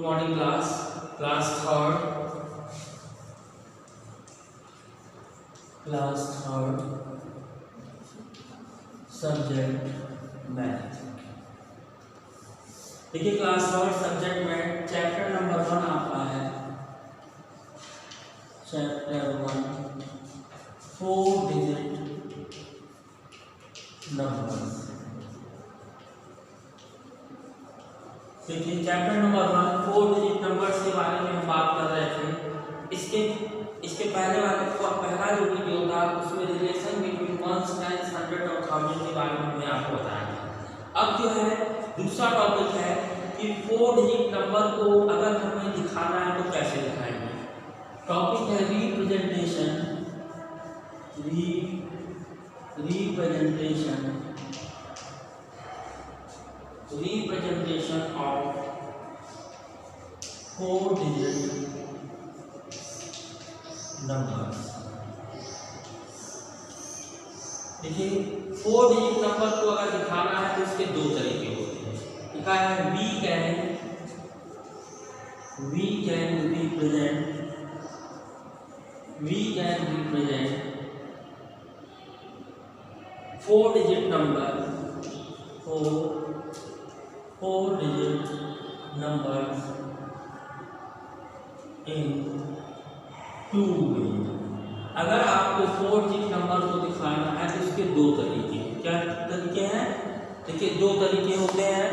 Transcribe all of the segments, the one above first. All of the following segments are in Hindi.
Morning class third subject math. देखिए class third subject math chapter number 1 आपका है चैप्टर 1 4 डिजिट नंबर्स। देखिए चैप्टर नंबर 1 4 डिजिट नंबर्स के बारे में हम बात कर रहे थे। इसके पहले वाले पहला जो वीडियो था उसमें relation between ones, tens, hundred और थाउजेंड के बारे में हमने आपको बताया था। अब जो है दूसरा टॉपिक है कि 4 डिजिट नंबर को अगर हमें दिखाना है तो कैसे दिखाएंगे। टॉपिक है रिप्रेजेंटेशन ऑफ 4 डिजिट नंबर्स। देखिए 4 डिजिट नंबर को अगर दिखाना है तो इसके दो तरीके होते हैं। लिखा है we can represent 4 digit number 4 digit numbers in 2 way. अगर आपको 4 डिजिट नंबर को दिखाना है तो इसके दो तरीके हैं। क्या तरीके हैं? देखिए दो तरीके होते हैं।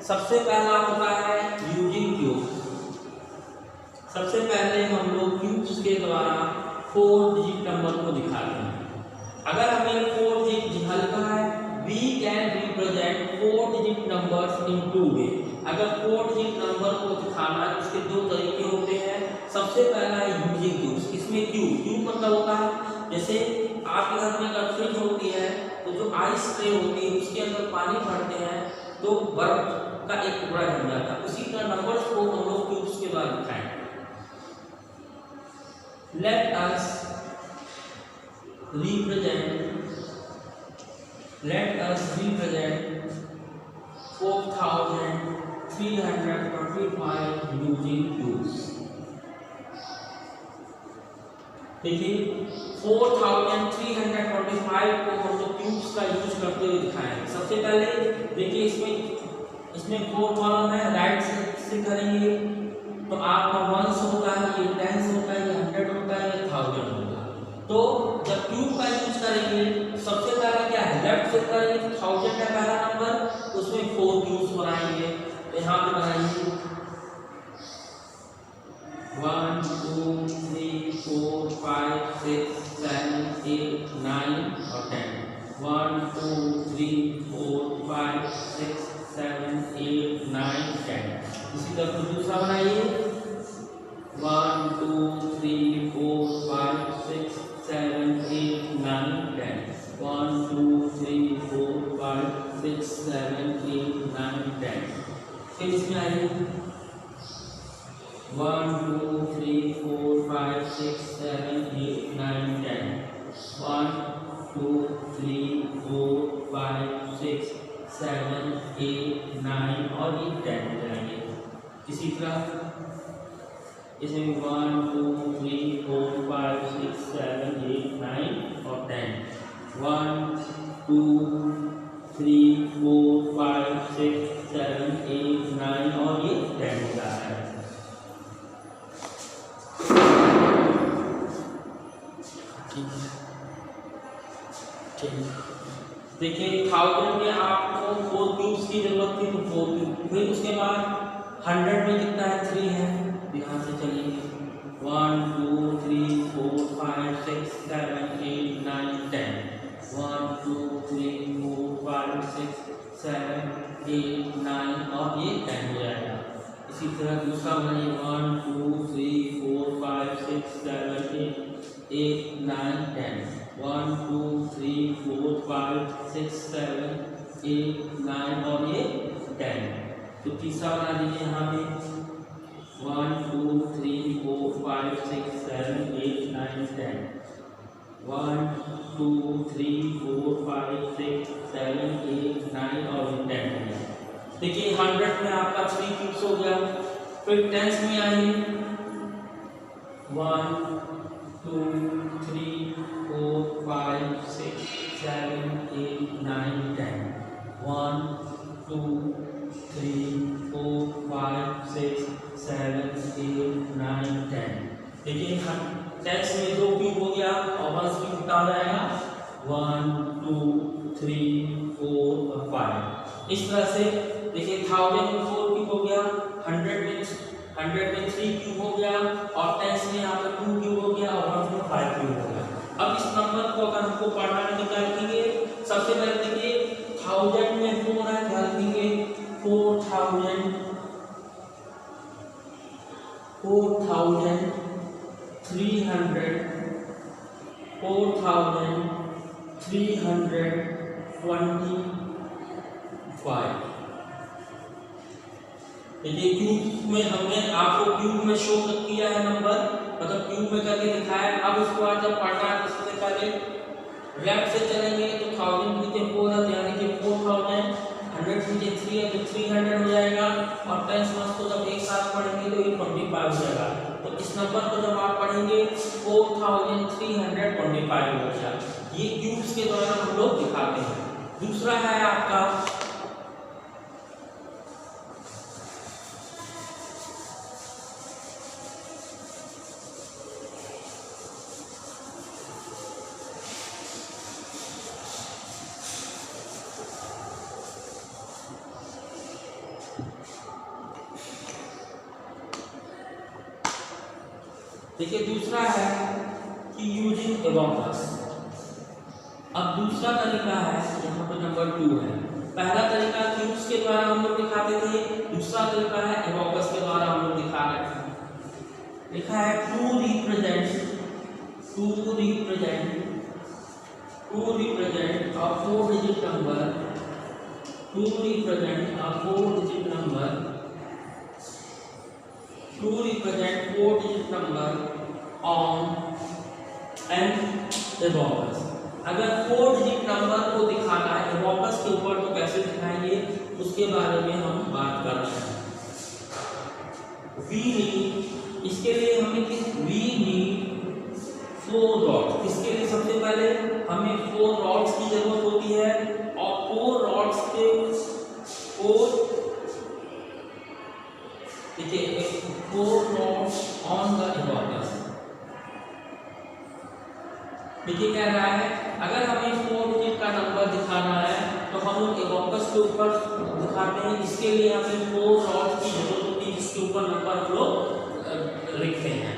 सबसे पहला होता है यूजिंग क्यूब। सबसे पहले हम लोग क्यूब्स के द्वारा 4 डिजिट नंबर को दिखाते हैं। अगर हमें 4 डिजिट लिखा है we can represent 4 digit numbers in 2 way. अगर 4 डिजिट नंबर को दिखाना है उसके दो तरीके होते हैं। सबसे पहला है यूजिंग क्यूब्स। इसमें क्यूब मतलब होता है जैसे आपके घर में अगर फ्रिज होती है तो जो आइस ट्रे होती है उसके अंदर पानी भरते हैं तो बर्फ का एक टुकड़ा जम जाता है। उसी तरह नंबर्स को हम लोग क्यूब्स के द्वारा दिखाएंगे। Let us represent 4325 using cubes। देखिए 4325 को हम लोग क्यूब्स का यूज करते हुए दिखाएंगे। सबसे पहले देखिए इसमें 4 कॉलम है, राइट से करेंगे तो आपका 1 होता है, ये 10 होता है, ये 100 होता है, ये 1000 होता है। तो जब क्यूब का यूज करेंगे सबसे पहले क्या है लेफ्ट से करेंगे तो 1000 है पहला नंबर, उसमें 4 क्यूब्स बनाएंगे। तो यहाँ पे बनाएंगे 1 2 3 4 5 6 7 8 9 और 10। 1 2 3 4 5 6 7 8 9 10। इसी तरह दूसरा बनाइए 1 2 3 4 5 6 7 8 9 10। 1 2 3 4 5 6 7 8 9 10। फिर इसमें आइए 1 2 3 4 5 6 7 8 9 10। 1 2 3 4 5 6 7 8 9 और ये 10 हो जाएंगे। इसी तरह इसमें 1 2 3 4 5 6 7 8 9 और 10। 1 2 3 4 5 6 7 8 9 और ये 10 हो जाता है। देखिए 1000 में आपको 4 क्यूब्स की जरूरत थी तो 4 क्यूब। फिर उसके बाद 100 में कितना है 3 है। ध्यान से चलिए 1 2 3 4 5 6 7 8 9 10। 1 2 3 4 5 6 7 8 9 और ये 10 हो जाएगा। इसी तरह दूसरा बनाइए 1 2 3 4 5 6 7 8 9 10। 1 2 3 4 5 6 7 8 9 और ये 10। तो तीसरा बना दीजिए यहाँ पे 1 2 3 4 5 6 7 8 9 10। 1 2 3 4 5 6 7 8 9 और 10। देखिए 100 में आपका 3 क्यूब्स हो गया। फिर टेंस में आइए 1 2 3 4 5 6 7 8 9 10 1 2 3 4 5 6 7 8 9 10। देखिए हम टेंस में 2 क्यूब हो गया और 1 क्यूब कितना आ जाएगा 1 2 3 4 और 5। इस तरह से देखिए 1000 में 4 क्यूब हो गया, 100 में 3 क्यूब हो गया और टेंस में यहाँ पे 2 क्यूब हो गया और 1 में 5 क्यूब हो गया। अब इस नंबर को अगर हमको पढ़ना है तो क्या लिखेंगे? सबसे पहले देखिए 1000 में 4 है, क्या लिखेंगे 4300 4325। देखिए क्यूब में हमने आपको क्यूब में शो किया है नंबर, मतलब क्यूब में करके दिखाया। अब उसके बाद जब पढ़ना है तो सबसे पहले लेफ्ट से चलेंगे तो 1000 नीचे 4 है यानी कि 4000, 100 नीचे 3 है तो 300 हो जाएगा और 10 को जब एक साथ पढ़ेंगे तो ये 25 हो जाएगा। तो इस नंबर को जब आप पढ़ेंगे 4325 हो जाएगा। ये क्यूब्स के द्वारा हम लोग दिखाते हैं। दूसरा है आपका देखिए दूसरा है कि यूजिंग एबॉकस। अब दूसरा तरीका है यहाँ पे नंबर 2 है। पहला तरीका क्यूब्स के द्वारा हम लोग दिखाते थे, दूसरा तरीका है एबॉकस के द्वारा हम लोग दिखा रहे हैं। लिखा है to represent a 4 digit number, to represent 4-digit number on an abacus। अगर 4 डिजिट नंबर को दिखाना है abacus के ऊपर तो कैसे दिखाएंगे उसके बारे में हम बात कर रहे हैं। इसके लिए हमें we need 4 rods। इसके लिए सबसे पहले हमें 4 rods की जरूरत होती है और 4 rods के 4 rods on the abacus। देखिए कह रहा है अगर हमें 4 डिजिट का नंबर दिखाना है तो हम लोग abacus के ऊपर दिखाते हैं। इसके लिए हमें 4 rods की जरूरत होती है जिसके ऊपर नंबर हम लोग लिखते हैं।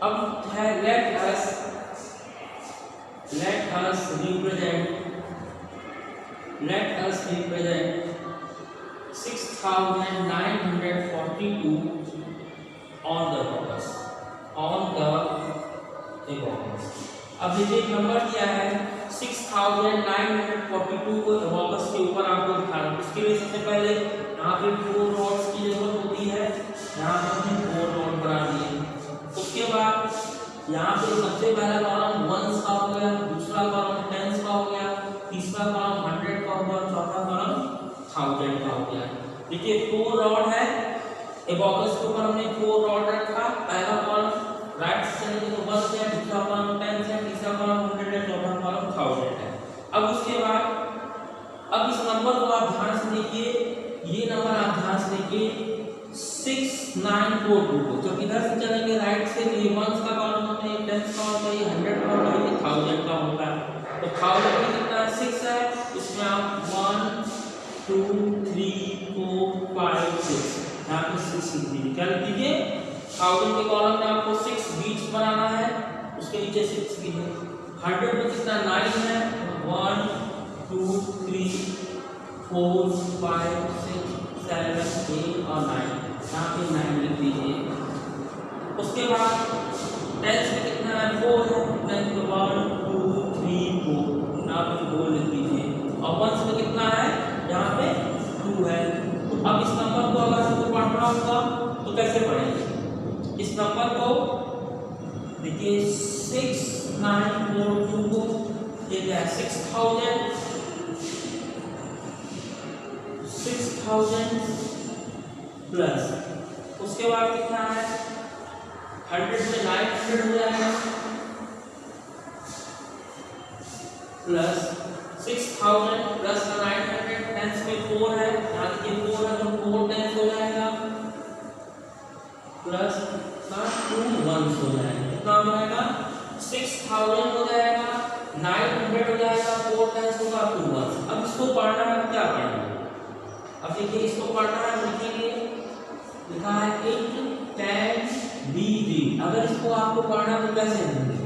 अब है let us represent 6942 on the abacus। अब देखिए एक नंबर दिया है 6942 को abacus के ऊपर आपको दिखाना है। इसके लिए सबसे पहले यहाँ पे 4 rods की जरूरत होती है, यहाँ पर हमने 4 rods बना दिए। उसके बाद यहाँ पे सबसे पहला कॉलम 1s का हो गया, दूसरा कॉलम 10s का हो गया, तीसरा कॉलम 100 का हो गया, चौथा कॉलम 1000 का हो गया। देखिए 4 रॉड है, abacus के ऊपर हमने 4 रॉड रखा। पहला कॉलम राइट से चलेंगे तो 1 है, दूसरा कॉलम 10 है, तीसरा कॉलम 100 है, चौथा कॉलम 1000 है। अब उसके बाद अब इस नंबर को आप ध्यान से देखिए, ये नंबर आप ध्यान से देखिए 6942 को जब इधर से चलेंगे राइट से ये 1s का कॉलम होता है, 10s का होता है, 100 का होता है, 1000 का होता है। तो 1000 में कितना 6 है, इसमें आप 1 2 3 4 5 6 यहाँ पे 6 लिख दीजिए। क्या लिख दीजिए 1000 के कॉलम में आपको 6 बीच बनाना है, उसके नीचे 6 कीजिए। 100 में कितना 9 है, 1 2 3 4 5 6 7 8 और 9 यहाँ पे 9 लिख दीजिए। उसके बाद 10 में कितना है 4 है, 10 में 1 2 3 4 यहाँ पे 4 लिख दीजिए। और 1s में कितना है यहाँ पे 2 है। तो अब इस नंबर को अगर हमको पढ़ना होगा तो कैसे पढ़ेंगे इस नंबर को? देखिए 6942 को एक है 6000 प्लस उसके बाद कितना है 100 में 900 हो जाएगा प्लस 6000 प्लस 900 टेंस में 4 है, यहाँ देखिए 4 है तो 4 टेंस हो जाएगा प्लस 2 1s हो जाएगा। कितना हो जाएगा 6000 हो जाएगा 900 हो जाएगा 4 टेंस होगा 2 1s। अब इसको पढ़ना है क्या पढ़ना है, अब देखिए इसको पढ़ना है लिखेंगे, लिखा है 8 10 BB। अगर इसको आपको पढ़ना तो कैसे लिखेंगे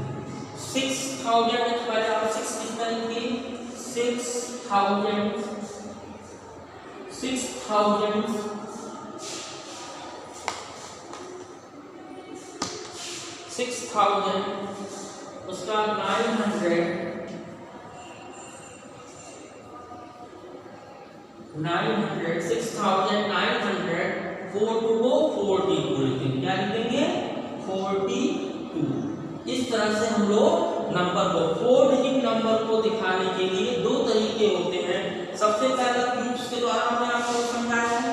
6000 में पहले आप 6 कितना लिखेंगे 6000 उसका 900 6900 4 2 को 42 लिखेंगे, क्या लिखेंगे 42। इस तरह से हम लोग नंबर को 4 डिजिट नंबर को दिखाने के लिए दो तरीके होते हैं। सबसे पहला क्यूब्स के द्वारा हमने आपको समझाया है,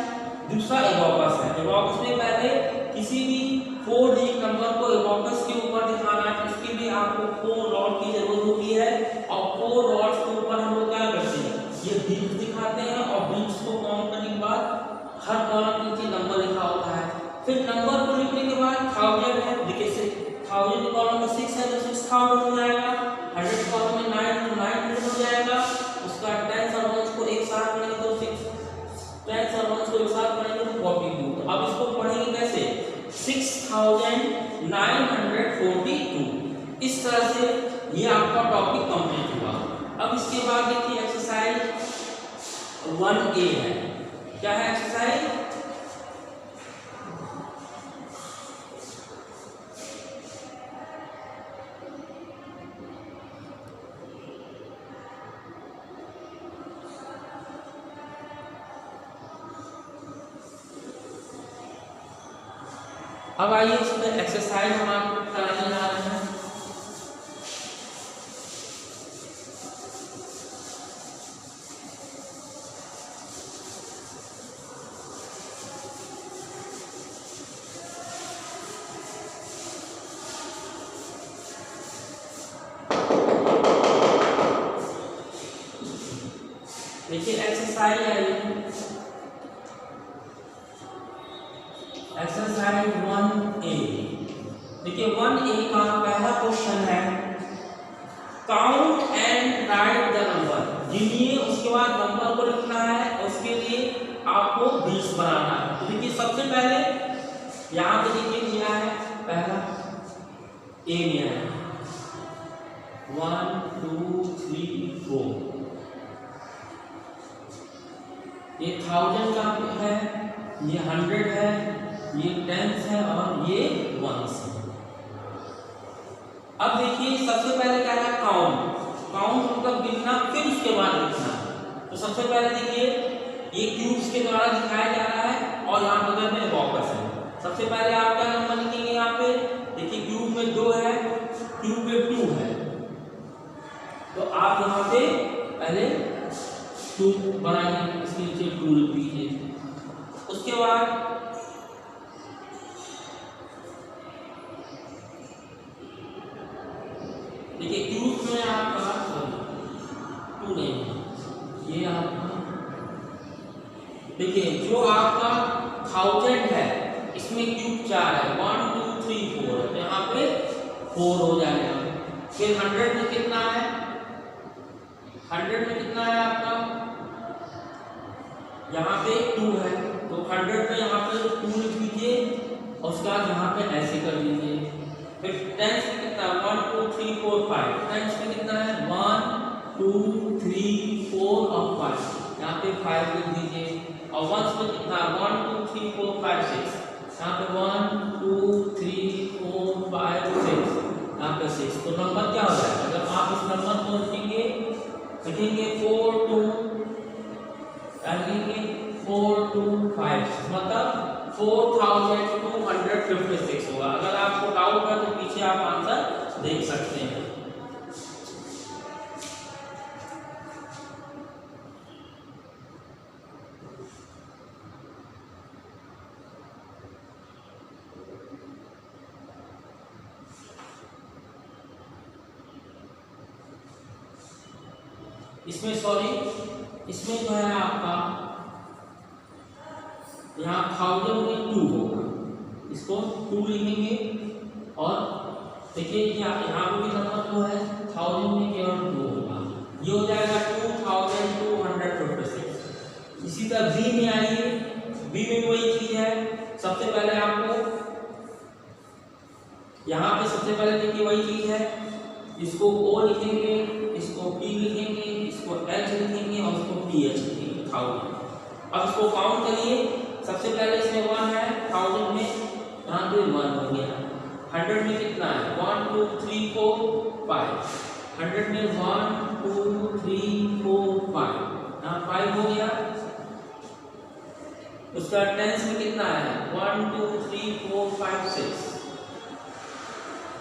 दूसरा एबॉकस है। एबॉकस में पहले किसी भी 4 डिजिट नंबर को एबॉकस के ऊपर दिखाना है, इसके लिए आपको 4 रॉड की जरूरत होती है और 4 रॉड्स के ऊपर हम लोग क्या करते हैं ये बीट्स दिखाते हैं और बीट्स को काउंट करने के बाद हर कॉलम के नीचे नंबर लिखा होता है। फिर नंबर को लिखने के बाद 1000 है, देखिए 1000 कॉलम में 6 है तो 6000 हो जाएगा, 100 कॉलम में 9 तो 900 हो जाएगा, उसका 10 और 1s को एक साथ पढ़ेंगे तो 10 और 1s को एक साथ पढ़ेंगे तो 42। तो अब इसको पढ़ेंगे कैसे 6942। इस तरह से ये आपका टॉपिक कंप्लीट हुआ। अब इसके बाद देखिए एक्सरसाइज 1A है, क्या है एक्सरसाइज अब आइए इसमें एक्सरसाइज हम आपको कराने जा रहे हैं। देखिए एक्सरसाइज आई एक्सरसाइज 1A। देखिए 1A का पहला क्वेश्चन है count and write the number. गिनिए उसके बाद नंबर को लिखना है, उसके लिए आपको 20 बनाना है। तो देखिए सबसे पहले यहाँ पे देखिए क्या है, पहला A में है 1 2 3 4, ये 1000 का है, ये 100 है, ये 10s है और ये 1s है। अब देखिए सबसे पहले क्या है काउंट, काउंट मतलब गिनना फिर उसके बाद लिखना। तो सबसे पहले देखिए ये क्यूब्स के द्वारा दिखाया जा रहा है और यहाँ बगल में बॉक्स है। सबसे पहले आप क्या नंबर लिखेंगे, यहाँ पे देखिए क्यूब में 2 है, क्यूब में 2 है, तो आप यहाँ पे पहले 2 बनाइए, इसके नीचे 2 लिख दीजिए। उसके बाद देखिए क्यूब में आपका 2 नहीं, ये आपका देखिए जो आपका 1000 है इसमें क्यूब 4 है, 1 2 3 4 है, तो यहाँ पे 4 हो जाएगा। फिर 100 में कितना है, 100 में कितना है आपका यहाँ पे 2 है, तो 100 में यहाँ पे 2 लिख दीजिए और उसके बाद यहाँ पे ऐसे कर दीजिए। फिर 10s में कितना 1 2 3 4 5, 10s में कितना है 1 2 3 4 और 5, यहाँ पे 5 लिख दीजिए। और 1s में कितना 1 2 3 4 5 6, यहाँ पे 1 2 3 4 5 6, यहाँ पे 6। तो नंबर क्या हो जाएगा, अगर आप इस नंबर को लिखेंगे 4 2 लिखेंगे 4 2 5, मतलब 4256 होगा। अगर आपको डाउट है तो पीछे आप आंसर देख सकते हैं। इसमें सॉरी, इसमें जो है आपका यहाँ 1000 में 2 होगा, इसको 2 लिखेंगे और देखिए यहाँ पे भी नंबर जो है 1000 में केवल 2 होगा, ये हो जाएगा 2256। इसी तरह बी में आइए, बी में वही चीज है। सबसे पहले आपको यहाँ पे सबसे पहले देखिए वही चीज है, इसको O लिखेंगे, इसको P लिखेंगे, इसको H लिखेंगे और इसको PH लिखेंगे 1000। अब इसको काउंट करिए, सबसे पहले इसमें 1 है, 1000 में यहाँ पे 1 हो गया। 100 में कितना है 1 2 3 4 5, 100 में 1 2 3 4 5, यहाँ 5 हो गया। उसका टेंस में कितना है 1 2 3 4 5 6,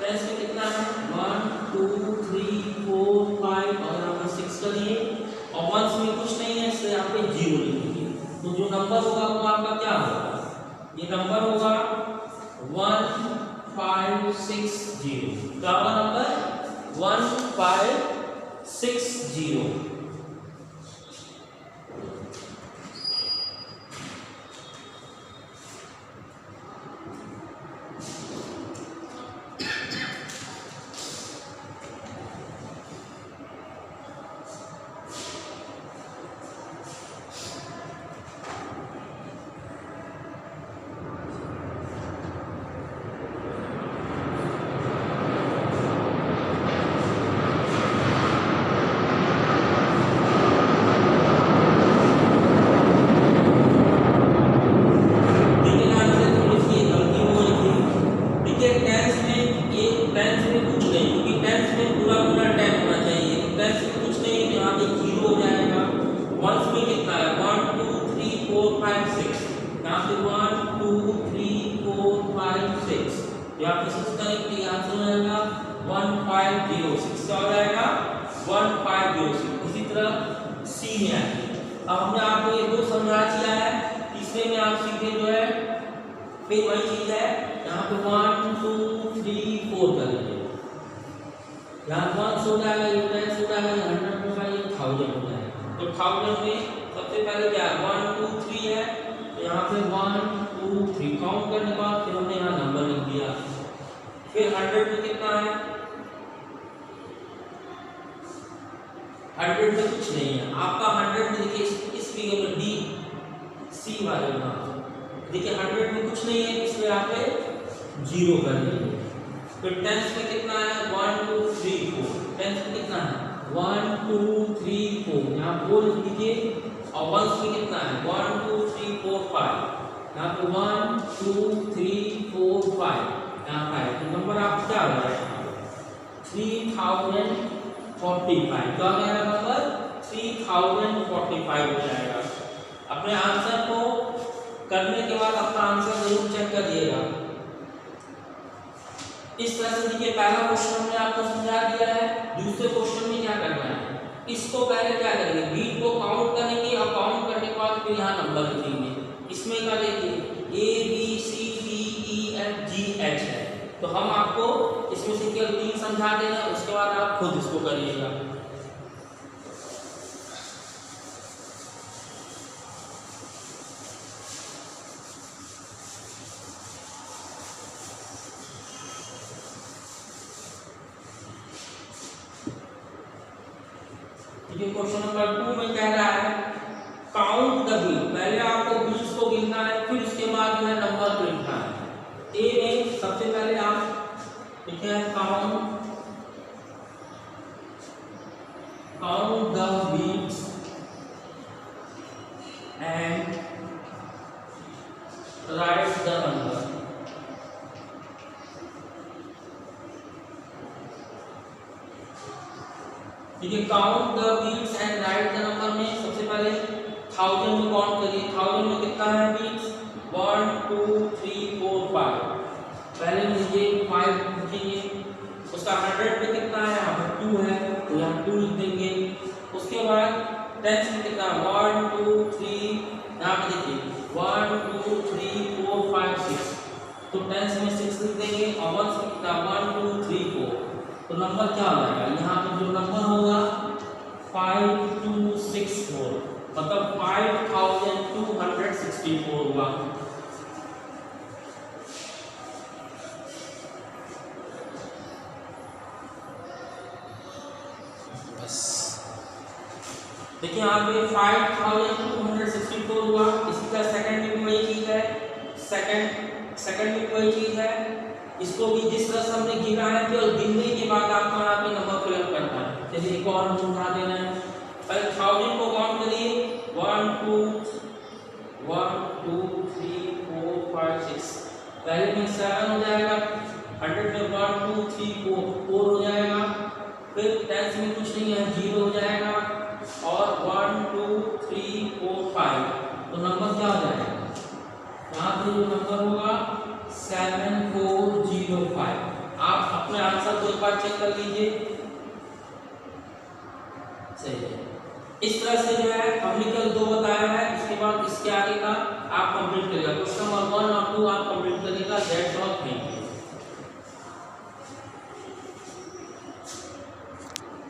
टेंस में कितना है 1 2 3 4 5 और यहाँ पर 6 करिए और वंस में कुछ नहीं है इसलिए यहाँ पे 0 लिखिए। तो जो नंबर होगा वो आपका क्या होगा, ये नंबर होगा 1560। क्या होगा नंबर 1560। यहाँ पे 6 करेंगे, आंसर हो जाएगा 1506। क्या हो जाएगा 1506। इसी तरह सी में आएगी। अब हमने आपको ये दो समझा दिया है, तीसरे में आप सीखे जो है फिर वही चीज है, यहाँ पे 1 2 3 4 करेंगे। यहाँ 1 हो जाएगा, ये 10 हो जाएगा, ये 100 होगा, ये 1000 हो जाएगा। तो 1000 में सबसे पहले क्या 1 2 3 है, तो यहाँ पे 1 2 3 काउंट करने के बाद फिर हमने यहाँ नंबर लिख दिया। फिर 100 में कितना है, 100 में कुछ नहीं है आपका। 100 में देखिए इस फिगर में डी सी वाले में देखिए 100 में कुछ नहीं है, इसमें आप 0 कर दीजिए। फिर 10 में कितना है 1 2 3 4, 10 में कितना है 1 2 3 4, यहाँ 4 लिख दीजिए। और 1 में कितना है 1 2 3 4 5, यहाँ पे 1 2 3 4 5, यहाँ 5। तो नंबर आपका क्या हो जाएगा 3045। क्या हो जाएगा नंबर 3045 हो जाएगा। अपने आंसर को करने के बाद अपना आंसर जरूर चेक करिएगा। इस तरह से देखिए पहला क्वेश्चन हमने आपको समझा दिया है। दूसरे क्वेश्चन में क्या करना है, इसको पहले क्या करेंगे बीट को काउंट करेंगे और काउंट करने के बाद फिर यहाँ नंबर लिखेंगे। इसमें क्या देखिए A B C D E F G H है, तो हम आपको इसमें से केवल 3 समझा दे रहे हैं, उसके बाद आप खुद इसको करिएगा। क्वेश्चन नंबर 2 में कह रहा है काउंट द बीट। पहले आपको बीट्स को गिनना है, फिर उसके बाद जो है नंबर को लिखना है। ए में सबसे पहले आप लिखे हैं count the beats and write the number. ठीक है, count the beats and write the number में सबसे पहले 1000 में काउंट करिए। 1000 में कितना है बीट्स 1 2 3 4 5। पहले लीजिए 5 लिखेंगे। उसका 100 में कितना है, यहाँ पर 2 है तो यहाँ 2 लिख देंगे। उसके बाद 10 में कितना 1 2 3, यहाँ पे देखिए 1 2 3 4 5 6, तो 10 में 6 लिख देंगे। और 1 में कितना 1 2 3 4, तो नंबर क्या हो जाएगा, यहाँ पर जो नंबर होगा 5264 मतलब 5264 हुआ। बस देखिए यहाँ पे 5264 हुआ। इसी का सेकंड में भी वही चीज है, सेकंड में वही चीज है। इसको भी जिस तरह से हमने गिना है केवल गिनने के बाद आपको यहाँ पे नंबर फिलअप करना है। चलिए एक और हम समझा देना है। पहले 1000 को काउंट करिए 1 2 3 4 5 6। पहले में 7 हो जाएगा, 100 में 1 2 3 4 हो जाएगा, फिर 10 में कुछ नहीं है 0 हो जाएगा और 1 2 3 4 5। तो नंबर क्या हो जाएगा यहाँ पे जो नंबर होगा 7405। आप अपने आंसर को एक बार चेक कर लीजिए, सही है। इस तरह से जो है हमने कल 2 बताया है, इसके बाद इसके आगे का आप कंप्लीट करिएगा। क्वेश्चन नंबर 1 और 2 आप कंप्लीट करिएगा। दैट्स